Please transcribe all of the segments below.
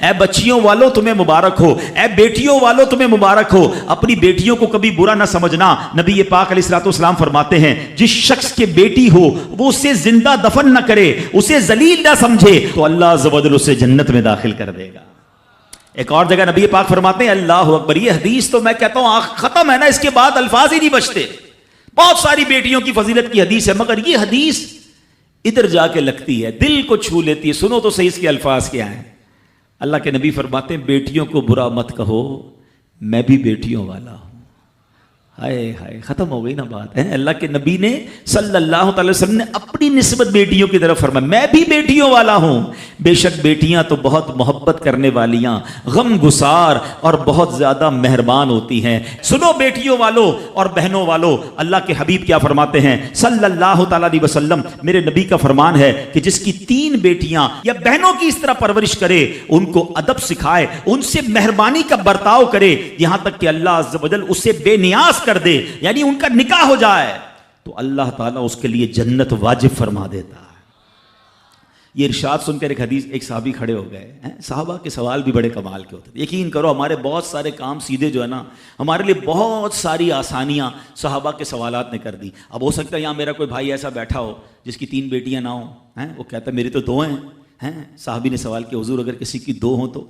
اے بچیوں والوں تمہیں مبارک ہو، اے بیٹیوں والوں تمہیں مبارک ہو۔ اپنی بیٹیوں کو کبھی برا نہ سمجھنا۔ نبی پاک علیہ الصلوۃ والسلام فرماتے ہیں جس شخص کے بیٹی ہو وہ اسے زندہ دفن نہ کرے، اسے ذلیل نہ سمجھے، تو اللہ عز و جل اسے جنت میں داخل کر دے گا۔ ایک اور جگہ نبی پاک فرماتے ہیں اللہ اکبر، یہ حدیث تو میں کہتا ہوں ختم ہے نا، اس کے بعد الفاظ ہی نہیں بچتے۔ بہت ساری بیٹیوں کی فضیلت کی حدیث ہے، مگر یہ حدیث ادھر جا کے لگتی ہے، دل کو چھو لیتی ہے۔ سنو تو صحیح اس کے الفاظ کیا ہیں۔ اللہ کے نبی فرماتے ہیں بیٹیوں کو برا مت کہو، میں بھی بیٹیوں والا ہوں۔ ہائے ہائے، ختم ہو گئی نا بات ہے۔ اللہ کے نبی نے صلی اللہ تعالی وسلم نے اپنی نسبت بیٹیوں کی طرف فرمایا میں بھی بیٹیوں والا ہوں۔ بے شک بیٹیاں تو بہت محبت کرنے والیاں، غم گسار اور بہت زیادہ مہربان ہوتی ہیں۔ سنو بیٹیوں والوں اور بہنوں والوں، اللہ کے حبیب کیا فرماتے ہیں صلی اللہ تعالی علیہ وسلم، میرے نبی کا فرمان ہے کہ جس کی 3 بیٹیاں یا بہنوں کی اس طرح پرورش کرے، ان کو ادب سکھائے، ان سے مہربانی کا برتاؤ کرے، یہاں تک کہ اللہ عز و جل اسے بے نیاز کر دے، یعنی ان کا نکاح ہو جائے، تو اللہ تعالیٰ اس کے لیے جنت واجب فرما دیتا ہے۔ یہ ارشاد سن کر ایک صحابی کھڑے ہو گئے۔ صحابہ کے سوال بھی بڑے کمال کے ہوتے ہیں۔ یقین کرو ہمارے بہت سارے کام سیدھے جو ہے نا، ہمارے لیے بہت ساری آسانیاں صحابہ کے سوالات نے کر دی۔ اب ہو سکتا ہے یہاں میرا کوئی بھائی ایسا بیٹھا ہو جس کی 3 بیٹیاں نہ ہوں، وہ کہتا ہے میری تو 2 ہیں۔ صحابی نے سوال کیا حضور اگر کسی کی 2 ہوں تو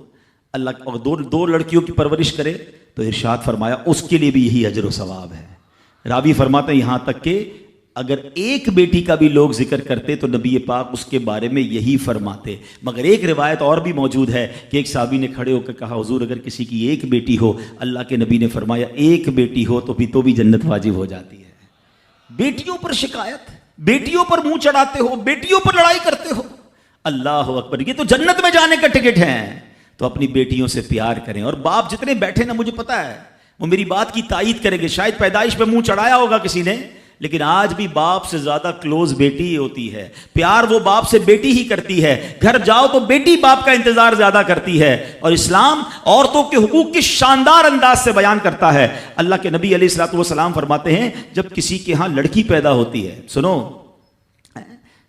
اللہ، اور 2 لڑکیوں کی پرورش کرے تو ارشاد فرمایا اس کے لیے بھی یہی اجر و ثواب ہے۔ راوی فرماتے ہیں یہاں تک کہ اگر ایک بیٹی کا بھی لوگ ذکر کرتے تو نبی پاک اس کے بارے میں یہی فرماتے۔ مگر ایک روایت اور بھی موجود ہے کہ ایک صحابی نے کھڑے ہو کر کہا حضور اگر کسی کی 1 بیٹی ہو، اللہ کے نبی نے فرمایا 1 بیٹی ہو تو بھی جنت واجب ہو جاتی ہے۔ بیٹیوں پر شکایت، بیٹیوں پر منہ چڑھاتے ہو، بیٹیوں پر لڑائی کرتے ہو، اللہ اکبر، یہ تو جنت میں جانے کا ٹکٹ ہے۔ تو اپنی بیٹیوں سے پیار کریں۔ اور باپ جتنے بیٹھے نا، مجھے پتا ہے وہ میری بات کی تائید کریں گے، شاید پیدائش پہ منہ چڑھایا ہوگا کسی نے، لیکن آج بھی باپ سے زیادہ کلوز بیٹی ہی ہوتی ہے۔ پیار وہ باپ سے بیٹی ہی کرتی ہے، گھر جاؤ تو بیٹی باپ کا انتظار زیادہ کرتی ہے۔ اور اسلام عورتوں کے حقوق کی شاندار انداز سے بیان کرتا ہے۔ اللہ کے نبی علیہ الصلوۃ والسلام فرماتے ہیں جب کسی کے ہاں لڑکی پیدا ہوتی ہے، سنو،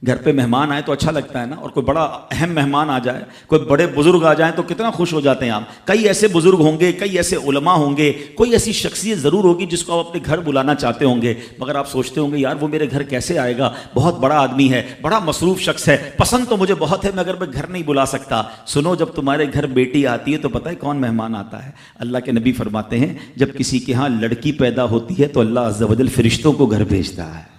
گھر پہ مہمان آئے تو اچھا لگتا ہے نا، اور کوئی بڑا اہم مہمان آ جائے، کوئی بڑے بزرگ آ جائیں تو کتنا خوش ہو جاتے ہیں آپ۔ کئی ایسے بزرگ ہوں گے، کئی ایسے علماء ہوں گے، کوئی ایسی شخصیت ضرور ہوگی جس کو آپ اپنے گھر بلانا چاہتے ہوں گے، مگر آپ سوچتے ہوں گے یار وہ میرے گھر کیسے آئے گا، بہت بڑا آدمی ہے، بڑا مصروف شخص ہے، پسند تو مجھے بہت ہے مگر میں گھر نہیں بلا سکتا۔ سنو، جب تمہارے گھر بیٹی آتی ہے تو پتہ ہے کون مہمان آتا ہے؟ اللہ کے نبی فرماتے ہیں جب کسی کے ہاں لڑکی پیدا ہوتی ہے تو اللہ عز و جل فرشتوں کو گھر بھیجتا ہے۔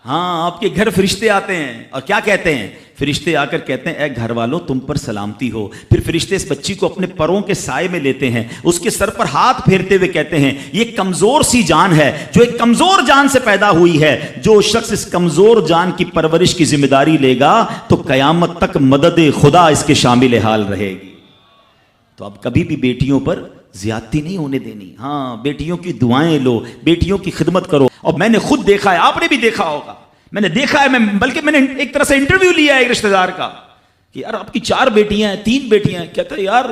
ہاں، آپ کے گھر فرشتے آتے ہیں اور کیا کہتے ہیں؟ فرشتے آ کر کہتے ہیں اے گھر والوں تم پر سلامتی ہو۔ پھر فرشتے اس بچی کو اپنے پروں کے سائے میں لیتے ہیں، اس کے سر پر ہاتھ پھیرتے ہوئے کہتے ہیں یہ کمزور سی جان ہے جو ایک کمزور جان سے پیدا ہوئی ہے، جو شخص اس کمزور جان کی پرورش کی ذمہ داری لے گا تو قیامت تک مدد خدا اس کے شامل حال رہے گی۔ تو اب کبھی بھی بیٹیوں پر زیادتی نہیں ہونے دینی۔ ہاں، بیٹیوں کی دعائیں لو، بیٹیوں کی خدمت کرو۔ اور میں نے خود دیکھا ہے، آپ نے بھی دیکھا ہوگا، میں نے دیکھا ہے، بلکہ میں نے ایک طرح سے انٹرویو لیا ہے ایک رشتہ دار کا کہ یار آپ کی 4 بیٹیاں ہیں، 3 بیٹیاں ہیں، کہتا ہے یار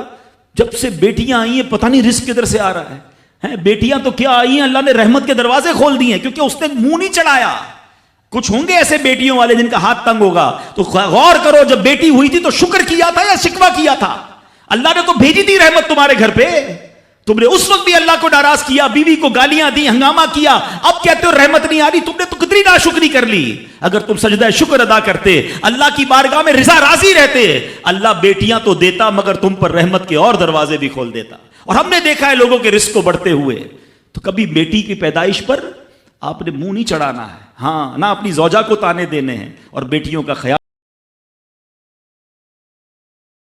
جب سے بیٹیاں آئی ہیں پتہ نہیں رزق کدھر سے آ رہا ہے۔ بیٹیاں تو کیا آئی ہیں، اللہ نے رحمت کے دروازے کھول دیے ہیں، کیونکہ اس نے منہ نہیں چڑھایا۔ کچھ ہوں گے ایسے بیٹیوں والے جن کا ہاتھ تنگ ہوگا، تو غور کرو جب بیٹی ہوئی تھی تو شکر کیا تھا یا شکوہ کیا تھا؟ اللہ نے تو بھیجی تھی رحمت تمہارے گھر پہ، تم نے اس وقت بھی اللہ کو ناراض کیا، بیوی کو گالیاں دی، ہنگامہ کیا، اب کہتے ہو رحمت نہیں آ رہی۔ تم نے تو کتنی ناشکری کر لی۔ اگر تم سجدہ شکر ادا کرتے، اللہ کی بارگاہ میں رضا راضی رہتے، اللہ بیٹیاں تو دیتا مگر تم پر رحمت کے اور دروازے بھی کھول دیتا۔ اور ہم نے دیکھا ہے لوگوں کے رزق کو بڑھتے ہوئے۔ تو کبھی بیٹی کی پیدائش پر آپ نے منہ نہیں چڑھانا ہے، ہاں، نہ اپنی زوجہ کو تانے دینے ہیں، اور بیٹیوں کا خیال